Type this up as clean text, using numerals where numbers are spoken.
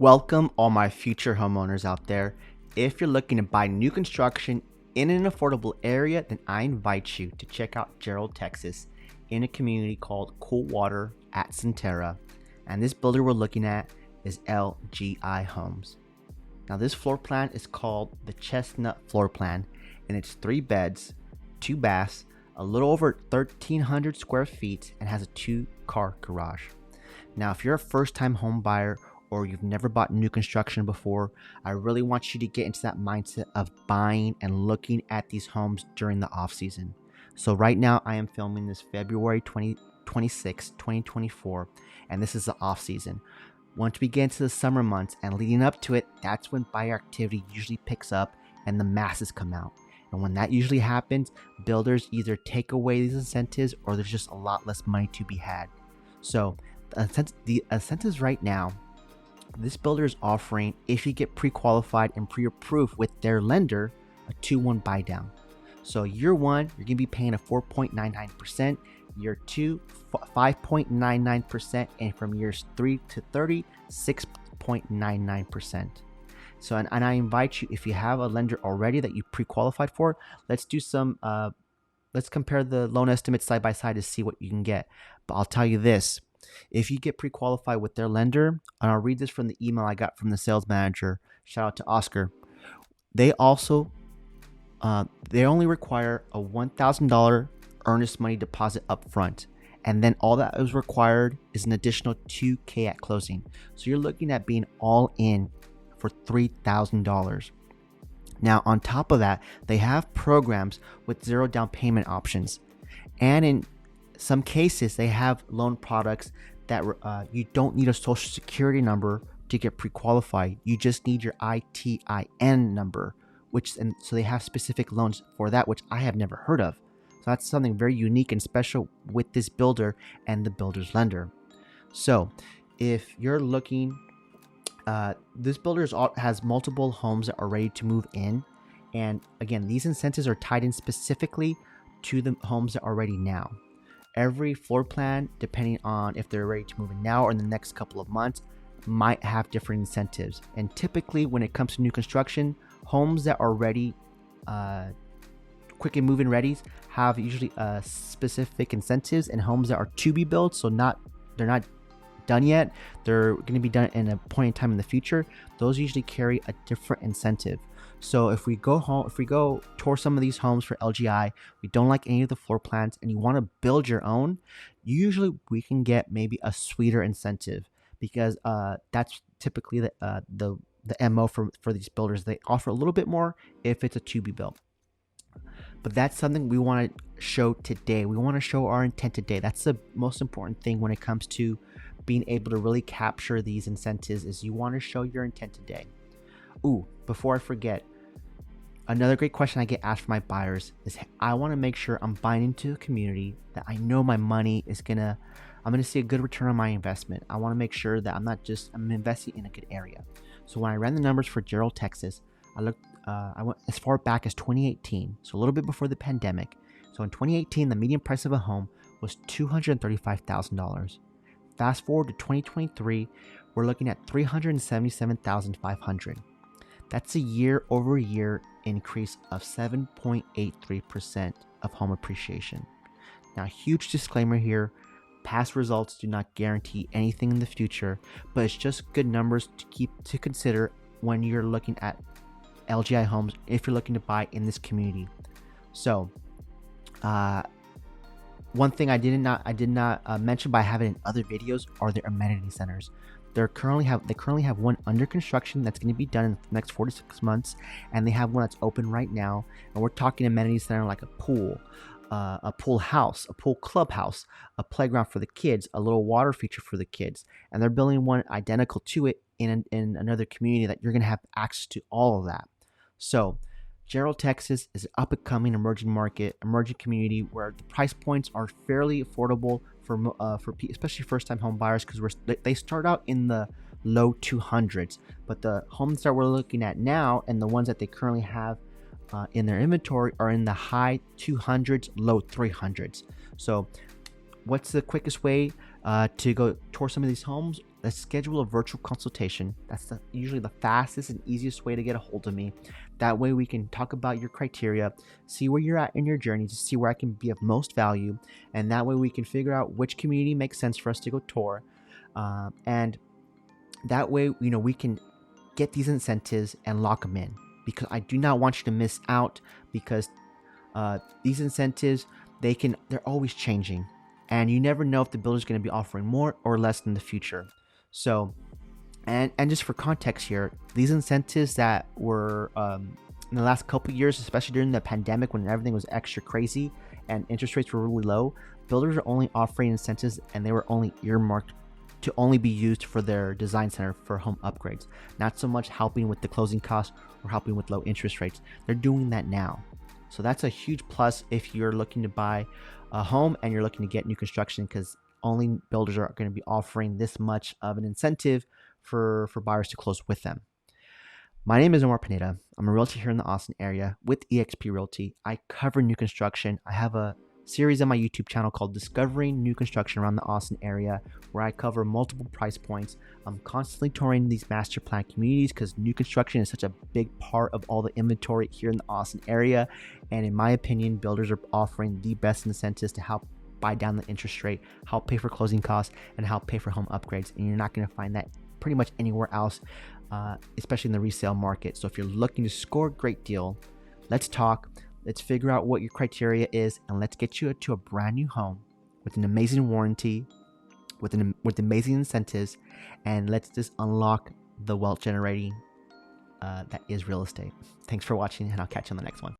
Welcome all my future homeowners out there. If you're looking to buy new construction in an affordable area, then I invite you to check out Jarrell, Texas, in a community called Coolwater at Centera. And this builder we're looking at is LGI Homes. Now this floor plan is called the Chestnut floor plan, and it's 3 beds, 2 baths, a little over 1,300 square feet, and has a 2-car garage. Now if you're a first-time home buyer or you've never bought new construction before, I really want you to get into that mindset of buying and looking at these homes during the off season. So right now I am filming this February 26, 2024, and this is the off season. Once we get into the summer months and leading up to it, that's when buyer activity usually picks up and the masses come out. And when that usually happens, builders either take away these incentives or there's just a lot less money to be had. So the incentives right now, this builder is offering, if you get pre-qualified and pre-approved with their lender, a 2-1 buy down. So year 1, you're going to be paying a 4.99%, year 2, 5.99%, and from years 3 to 30, 6.99%. So, and I invite you, if you have a lender already that you pre-qualified for, let's do some, let's compare the loan estimates side by side to see what you can get. But I'll tell you this. If you get pre-qualified with their lender, and I'll read this from the email I got from the sales manager, shout out to Oscar, they also they only require a $1,000 earnest money deposit up front, and then all that is required is an additional $2,000 at closing. So you're looking at being all in for $3,000. Now on top of that, they have programs with 0 down payment options, and in some cases they have loan products that you don't need a social security number to get pre-qualified. You just need your ITIN number, and so they have specific loans for that, which I have never heard of. So that's something very unique and special with this builder and the builder's lender. So if you're looking, this builder has multiple homes that are ready to move in, and again, these incentives are tied in specifically to the homes that are ready now. Every floor plan, depending on if they're ready to move in now or in the next couple of months, might have different incentives. And typically when it comes to new construction, homes that are ready, quick and move-in readies, have usually specific incentives, and homes that are to be built, so they're not done yet, they're going to be done in a point in time in the future, those usually carry a different incentive. So if we go tour some of these homes for LGI, we don't like any of the floor plans and you want to build your own, usually we can get maybe a sweeter incentive, because that's typically the MO for these builders. They offer a little bit more if it's a to be built. But that's something we want to show today. We want to show our intent today. That's the most important thing when it comes to being able to really capture these incentives, is you want to show your intent today. Ooh, before I forget, another great question I get asked from my buyers is, I want to make sure I'm buying into a community that I know my money is I'm gonna see a good return on my investment. I want to make sure that I'm investing in a good area. So when I ran the numbers for Jarrell, Texas, I went as far back as 2018, so a little bit before the pandemic. So in 2018, the median price of a home was $235,000. Fast forward to 2023, we're looking at $377,500. That's a year-over-year increase of 7.83% of home appreciation. Now, huge disclaimer here, past results do not guarantee anything in the future, but it's just good numbers to consider when you're looking at LGI Homes, if you're looking to buy in this community. So, one thing I did not mention, but I have it in other videos, are their amenity centers. They currently have one under construction that's going to be done in the next 4 to 6 months, and they have one that's open right now. And we're talking amenity center like a pool house, a pool clubhouse, a playground for the kids, a little water feature for the kids, and they're building one identical to it in another community that you're going to have access to all of that. So Jarrell, Texas is an up-and-coming emerging community where the price points are fairly affordable for especially first-time home buyers, because they start out in the low 200s, but the homes that we're looking at now and the ones that they currently have in their inventory are in the high 200s, low 300s. So what's the quickest way to go tour some of these homes? let's schedule a virtual consultation. That's usually the fastest and easiest way to get a hold of me. That way we can talk about your criteria, see where you're at in your journey, to see where I can be of most value, and that way we can figure out which community makes sense for us to go tour, and that way we can get these incentives and lock them in, because I do not want you to miss out, because these incentives, they're always changing, and you never know if the builder's going to be offering more or less in the future. So, and just for context here, these incentives that were in the last couple of years, especially during the pandemic when everything was extra crazy and interest rates were really low, builders are only offering incentives, and they were only earmarked to only be used for their design center for home upgrades, not so much helping with the closing costs or helping with low interest rates. They're doing that now. So that's a huge plus if you're looking to buy a home and you're looking to get new construction, because only builders are going to be offering this much of an incentive for buyers to close with them. My name is Omar Pineda. I'm a realtor here in the Austin area with eXp Realty. I cover new construction. I have a series on my YouTube channel called Discovering New Construction around the Austin area, where I cover multiple price points. I'm constantly touring these master plan communities because new construction is such a big part of all the inventory here in the Austin area. And in my opinion, builders are offering the best incentives to help buy down the interest rate, help pay for closing costs, and help pay for home upgrades. And you're not going to find that pretty much anywhere else, especially in the resale market. So if you're looking to score a great deal, let's talk. Let's figure out what your criteria is, and let's get you to a brand new home with an amazing warranty, with amazing incentives, and let's just unlock the wealth generating that is real estate. Thanks for watching, and I'll catch you on the next one.